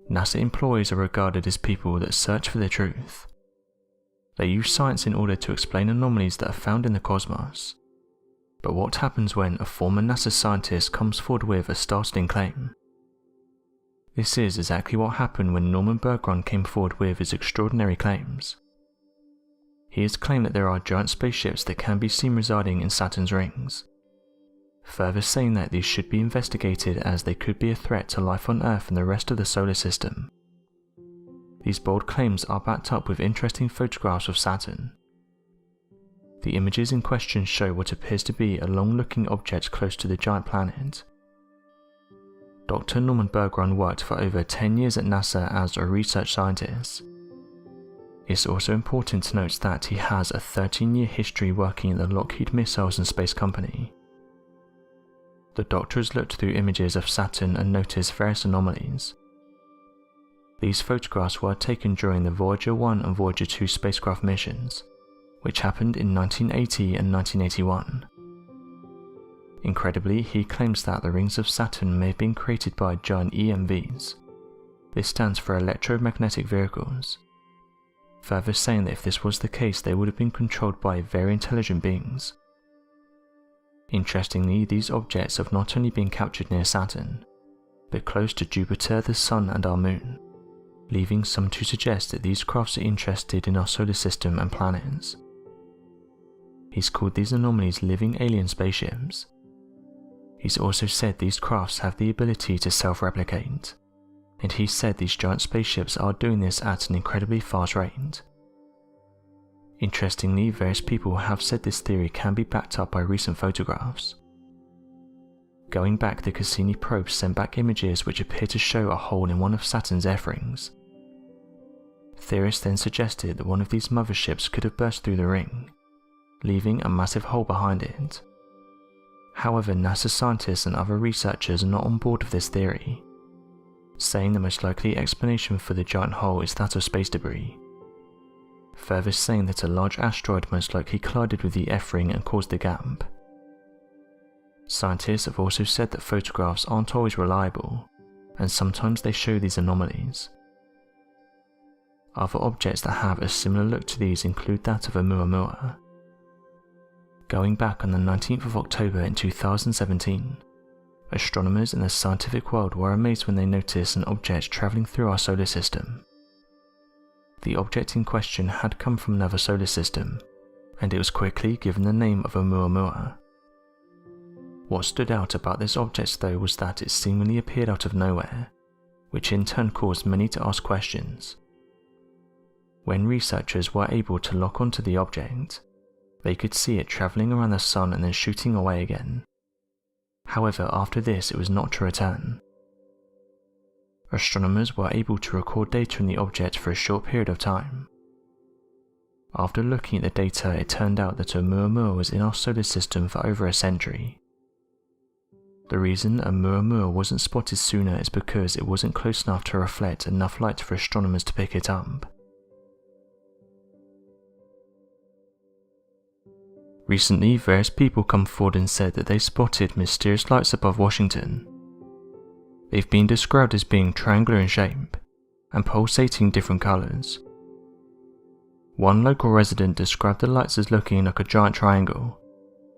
NASA employees are regarded as people that search for the truth. They use science in order to explain anomalies that are found in the cosmos. But what happens when a former NASA scientist comes forward with a startling claim? This is exactly what happened when Norman Bergeron came forward with his extraordinary claims. He has claimed that there are giant spaceships that can be seen residing in Saturn's rings, further saying that these should be investigated as they could be a threat to life on Earth and the rest of the solar system. These bold claims are backed up with interesting photographs of Saturn. The images in question show what appears to be a long-looking object close to the giant planet. Dr. Norman Bergeron worked for over 10 years at NASA as a research scientist. It's also important to note that he has a 13-year history working at the Lockheed Missiles and Space Company. The doctor has looked through images of Saturn and noticed various anomalies. These photographs were taken during the Voyager 1 and Voyager 2 spacecraft missions, which happened in 1980 and 1981. Incredibly, he claims that the rings of Saturn may have been created by giant EMVs. This stands for electromagnetic vehicles, further saying that if this was the case they would have been controlled by very intelligent beings. Interestingly, these objects have not only been captured near Saturn, but close to Jupiter, the Sun and our Moon, leaving some to suggest that these crafts are interested in our solar system and planets. He's called these anomalies living alien spaceships. He's also said these crafts have the ability to self-replicate, and he said these giant spaceships are doing this at an incredibly fast rate. Interestingly, various people have said this theory can be backed up by recent photographs. Going back, the Cassini probe sent back images which appear to show a hole in one of Saturn's F-rings. Theorists then suggested that one of these motherships could have burst through the ring, leaving a massive hole behind it. However, NASA scientists and other researchers are not on board with this theory, saying the most likely explanation for the giant hole is that of space debris, further saying that a large asteroid most likely collided with the F-ring and caused the gap. Scientists have also said that photographs aren't always reliable, and sometimes they show these anomalies. Other objects that have a similar look to these include that of Oumuamua. Going back on the 19th of October in 2017, astronomers in the scientific world were amazed when they noticed an object travelling through our solar system. The object in question had come from another solar system, and it was quickly given the name of Oumuamua. What stood out about this object though was that it seemingly appeared out of nowhere, which in turn caused many to ask questions. When researchers were able to lock onto the object, they could see it travelling around the Sun and then shooting away again. However, after this it was not to return. Astronomers were able to record data in the object for a short period of time. After looking at the data, it turned out that Oumuamua was in our solar system for over a century. The reason Oumuamua wasn't spotted sooner is because it wasn't close enough to reflect enough light for astronomers to pick it up. Recently, various people come forward and said that they spotted mysterious lights above Washington. They've been described as being triangular in shape and pulsating different colours. One local resident described the lights as looking like a giant triangle,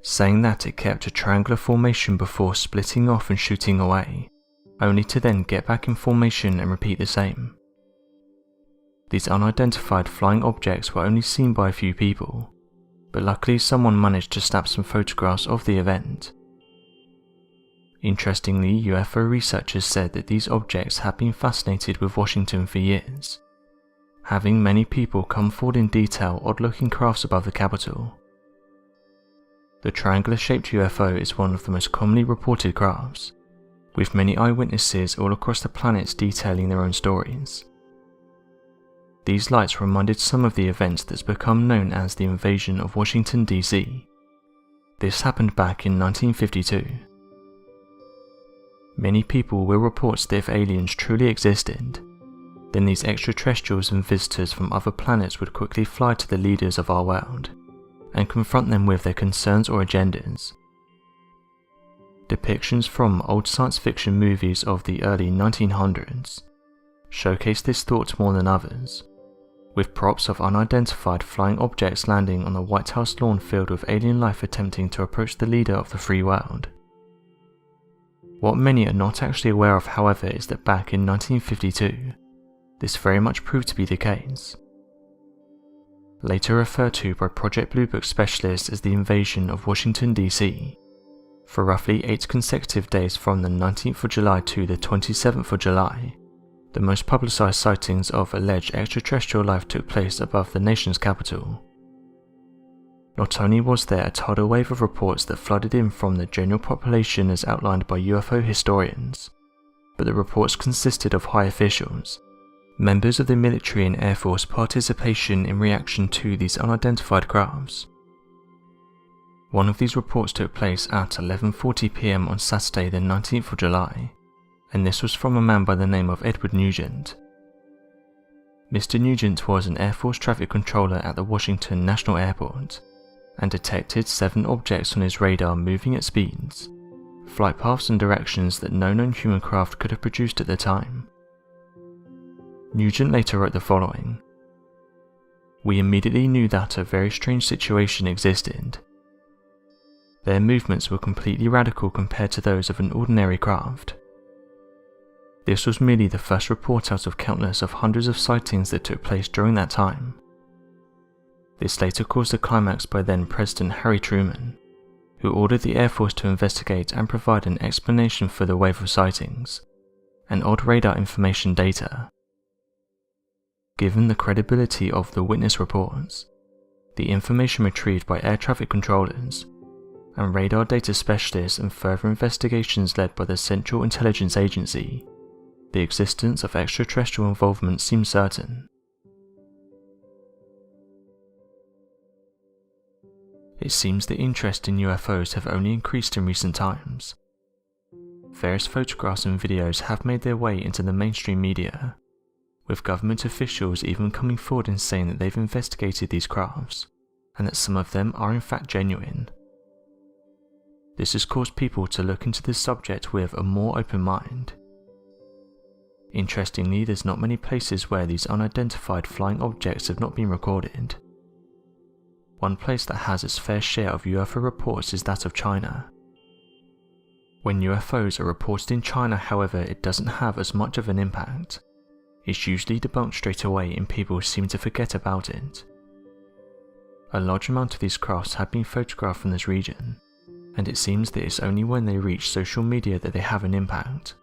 saying that it kept a triangular formation before splitting off and shooting away, only to then get back in formation and repeat the same. These unidentified flying objects were only seen by a few people, but luckily someone managed to snap some photographs of the event. Interestingly, UFO researchers said that these objects have been fascinated with Washington for years, having many people come forward in detail odd-looking crafts above the Capitol. The triangular-shaped UFO is one of the most commonly reported crafts, with many eyewitnesses all across the planet detailing their own stories. These lights reminded some of the events that's become known as the invasion of Washington, D.C. This happened back in 1952. Many people will report that if aliens truly existed, then these extraterrestrials and visitors from other planets would quickly fly to the leaders of our world and confront them with their concerns or agendas. Depictions from old science fiction movies of the early 1900s showcased this thought more than others, with props of unidentified flying objects landing on the White House lawn filled with alien life attempting to approach the leader of the free world. What many are not actually aware of, however, is that back in 1952, this very much proved to be the case. Later referred to by Project Blue Book specialists as the invasion of Washington DC, for roughly 8 consecutive days from the 19th of July to the 27th of July, the most publicised sightings of alleged extraterrestrial life took place above the nation's capital. Not only was there a tidal wave of reports that flooded in from the general population as outlined by UFO historians, but the reports consisted of high officials, members of the military and Air Force participation in reaction to these unidentified crafts. One of these reports took place at 11:40 PM on Saturday the 19th of July, and this was from a man by the name of Edward Nugent. Mr. Nugent was an Air Force traffic controller at the Washington National Airport, and detected 7 objects on his radar moving at speeds, flight paths and directions that no known human craft could have produced at the time. Nugent later wrote the following: "We immediately knew that a very strange situation existed. Their movements were completely radical compared to those of an ordinary craft. This was merely the first report out of countless of hundreds of sightings that took place during that time. This later caused a climax by then President Harry Truman, who ordered the Air Force to investigate and provide an explanation for the wave of sightings and odd radar information data. Given the credibility of the witness reports, the information retrieved by air traffic controllers, and radar data specialists and further investigations led by the Central Intelligence Agency, the existence of extraterrestrial involvement seems certain." It seems the interest in UFOs have only increased in recent times. Various photographs and videos have made their way into the mainstream media, with government officials even coming forward and saying that they've investigated these crafts, and that some of them are in fact genuine. This has caused people to look into this subject with a more open mind. Interestingly, there's not many places where these unidentified flying objects have not been recorded. One place that has its fair share of UFO reports is that of China. When UFOs are reported in China, however, it doesn't have as much of an impact. It's usually debunked straight away and people seem to forget about it. A large amount of these crafts have been photographed from this region, and it seems that it's only when they reach social media that they have an impact,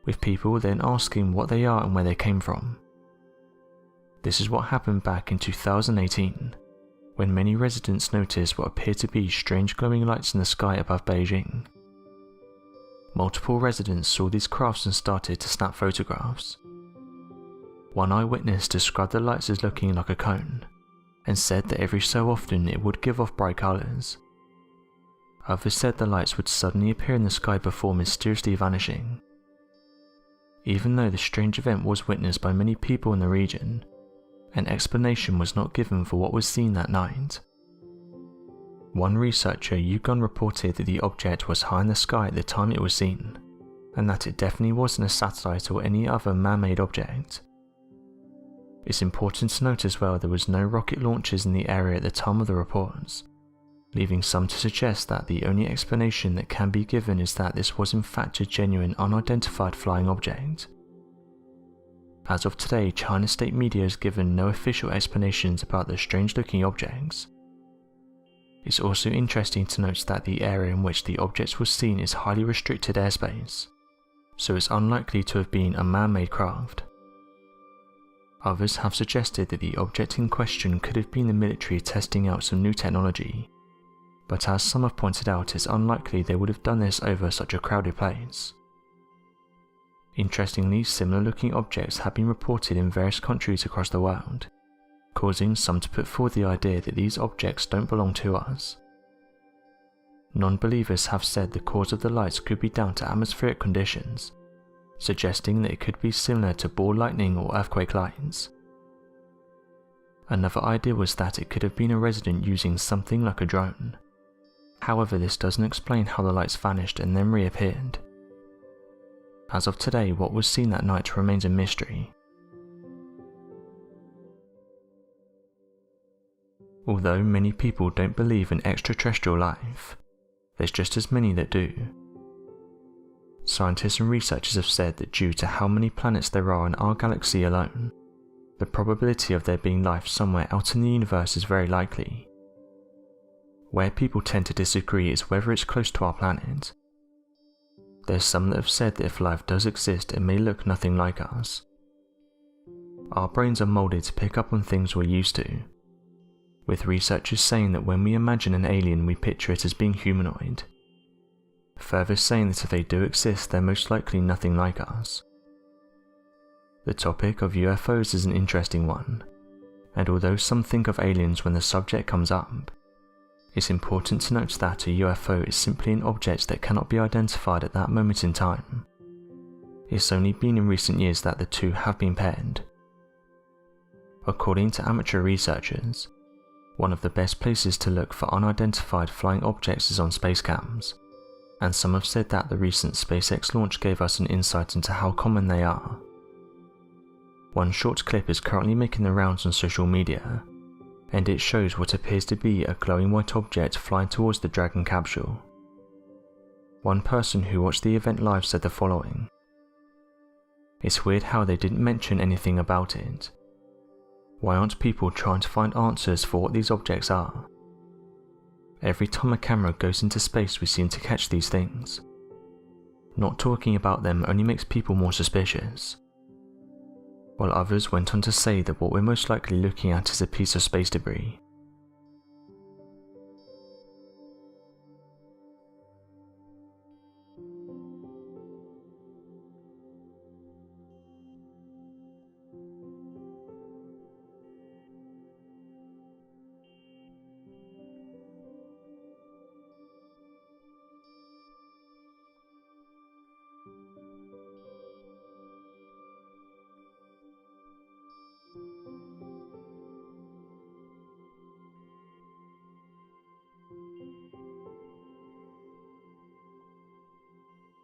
with people then asking what they are and where they came from. This is what happened back in 2018, when many residents noticed what appeared to be strange glowing lights in the sky above Beijing. Multiple residents saw these crafts and started to snap photographs. One eyewitness described the lights as looking like a cone, and said that every so often it would give off bright colours. Others said the lights would suddenly appear in the sky before mysteriously vanishing. Even though the strange event was witnessed by many people in the region, an explanation was not given for what was seen that night. One researcher, YouGun, reported that the object was high in the sky at the time it was seen, and that it definitely wasn't a satellite or any other man-made object. It's important to note as well there was no rocket launches in the area at the time of the reports, leaving some to suggest that the only explanation that can be given is that this was in fact a genuine unidentified flying object. As of today, China's state media has given no official explanations about the strange-looking objects. It's also interesting to note that the area in which the objects were seen is highly restricted airspace, so it's unlikely to have been a man-made craft. Others have suggested that the object in question could have been the military testing out some new technology, but as some have pointed out, it's unlikely they would have done this over such a crowded place. Interestingly, similar looking objects have been reported in various countries across the world, causing some to put forward the idea that these objects don't belong to us. Non-believers have said the cause of the lights could be down to atmospheric conditions, suggesting that it could be similar to ball lightning or earthquake lights. Another idea was that it could have been a resident using something like a drone. However, this doesn't explain how the lights vanished and then reappeared. As of today, what was seen that night remains a mystery, Although many people don't believe in extraterrestrial life, there's just as many that do. Scientists and researchers have said that due to how many planets there are in our galaxy alone, the probability of there being life somewhere out in the universe is very likely. Where people tend to disagree is whether it's close to our planet. There's some that have said that if life does exist, it may look nothing like us. Our brains are moulded to pick up on things we're used to, with researchers saying that when we imagine an alien we picture it as being humanoid, further saying that if they do exist they're most likely nothing like us. The topic of UFOs is an interesting one, and although some think of aliens when the subject comes up, it's important to note that a UFO is simply an object that cannot be identified at that moment in time. It's only been in recent years that the two have been paired. According to amateur researchers, one of the best places to look for unidentified flying objects is on space cams, and some have said that the recent SpaceX launch gave us an insight into how common they are. One short clip is currently making the rounds on social media, and it shows what appears to be a glowing white object flying towards the Dragon capsule. One person who watched the event live said the following: "It's weird how they didn't mention anything about it. Why aren't people trying to find answers for what these objects are? Every time a camera goes into space we seem to catch these things. Not talking about them only makes people more suspicious." While others went on to say that what we're most likely looking at is a piece of space debris.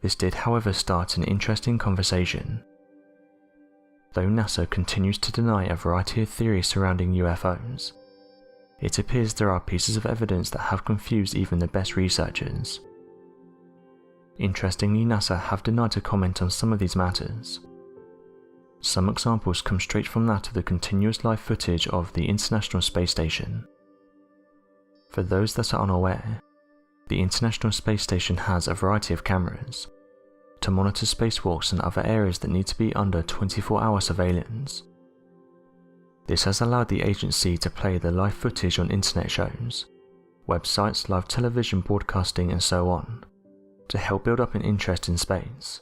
This did, however, start an interesting conversation. Though NASA continues to deny a variety of theories surrounding UFOs, it appears there are pieces of evidence that have confused even the best researchers. Interestingly, NASA have denied to comment on some of these matters. Some examples come straight from that of the continuous live footage of the International Space Station. For those that are unaware, the International Space Station has a variety of cameras to monitor spacewalks and other areas that need to be under 24-hour surveillance. This has allowed the agency to play the live footage on internet shows, websites, live television broadcasting and so on, to help build up an interest in space.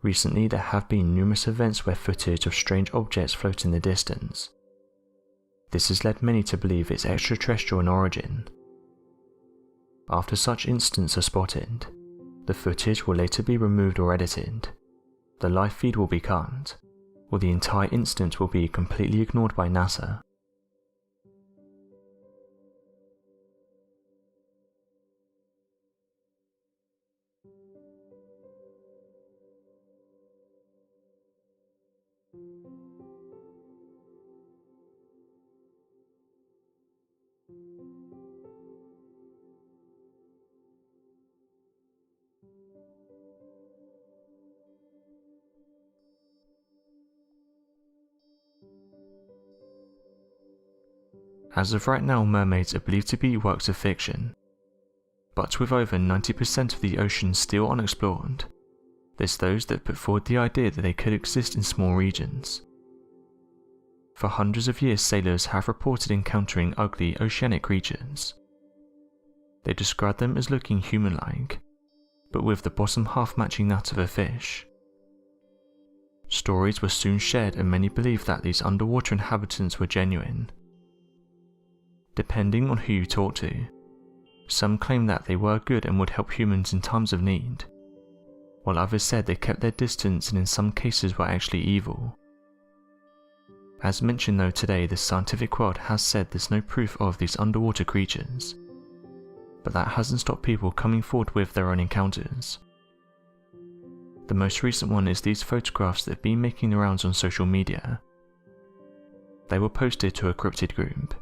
Recently there have been numerous events where footage of strange objects float in the distance. This has led many to believe it's extraterrestrial in origin. After such incidents are spotted, the footage will later be removed or edited, the live feed will be cut, or the entire incident will be completely ignored by NASA. As of right now, mermaids are believed to be works of fiction, but with over 90% of the ocean still unexplored, there's those that put forward the idea that they could exist in small regions. For hundreds of years, sailors have reported encountering ugly oceanic creatures. They describe them as looking human-like, but with the bottom half matching that of a fish. Stories were soon shared and many believed that these underwater inhabitants were genuine. Depending on who you talk to, some claim that they were good and would help humans in times of need, while others said they kept their distance and in some cases were actually evil. As mentioned though, today the scientific world has said there's no proof of these underwater creatures, but that hasn't stopped people coming forward with their own encounters. The most recent one is these photographs that have been making the rounds on social media. They were posted to a cryptid group,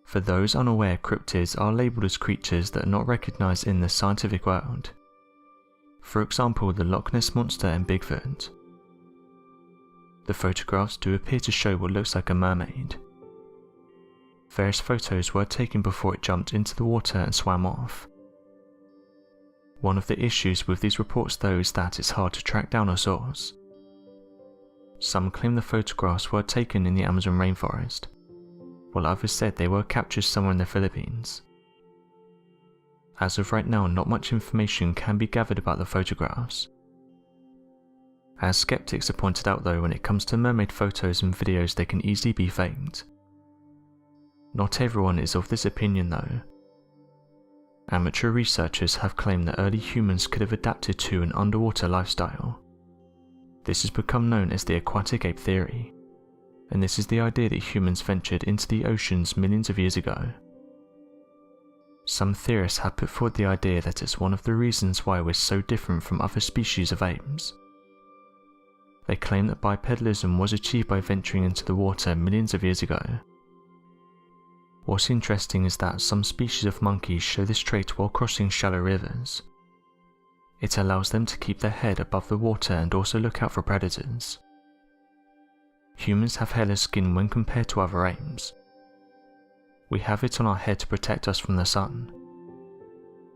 For those unaware, cryptids are labelled as creatures that are not recognised in the scientific world. For example, the Loch Ness Monster and Bigfoot. The photographs do appear to show what looks like a mermaid. Various photos were taken before it jumped into the water and swam off. One of the issues with these reports though is that it's hard to track down a source. Some claim the photographs were taken in the Amazon rainforest, while others said they were captured somewhere in the Philippines. As of right now, not much information can be gathered about the photographs. As skeptics have pointed out though, when it comes to mermaid photos and videos, they can easily be faked. Not everyone is of this opinion though. Amateur researchers have claimed that early humans could have adapted to an underwater lifestyle. This has become known as the aquatic ape theory, and this is the idea that humans ventured into the oceans millions of years ago. Some theorists have put forward the idea that it's one of the reasons why we're so different from other species of apes. They claim that bipedalism was achieved by venturing into the water millions of years ago. What's interesting is that some species of monkeys show this trait while crossing shallow rivers. It allows them to keep their head above the water and also look out for predators. Humans have hairless skin when compared to other apes. We have it on our head to protect us from the sun.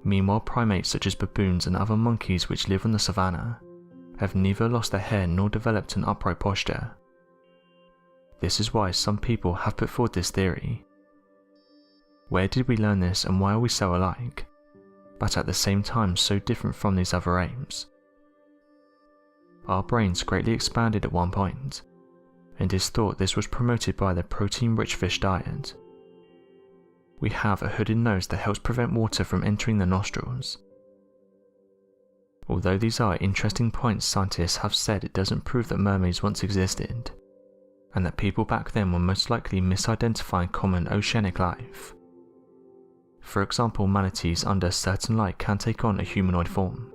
Meanwhile, primates such as baboons and other monkeys which live on the savannah have neither lost their hair nor developed an upright posture. This is why some people have put forward this theory. Where did we learn this and why are we so alike, but at the same time so different from these other apes? Our brains greatly expanded at one point, and it's thought this was promoted by the protein-rich fish diet. We have a hooded nose that helps prevent water from entering the nostrils. Although these are interesting points, scientists have said it doesn't prove that mermaids once existed, and that people back then were most likely misidentifying common oceanic life. For example, manatees under certain light can take on a humanoid form.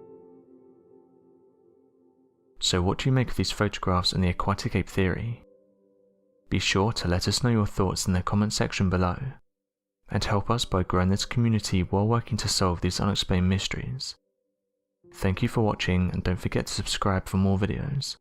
So what do you make of these photographs and the aquatic ape theory? Be sure to let us know your thoughts in the comment section below, and help us by growing this community while working to solve these unexplained mysteries. Thank you for watching, and don't forget to subscribe for more videos.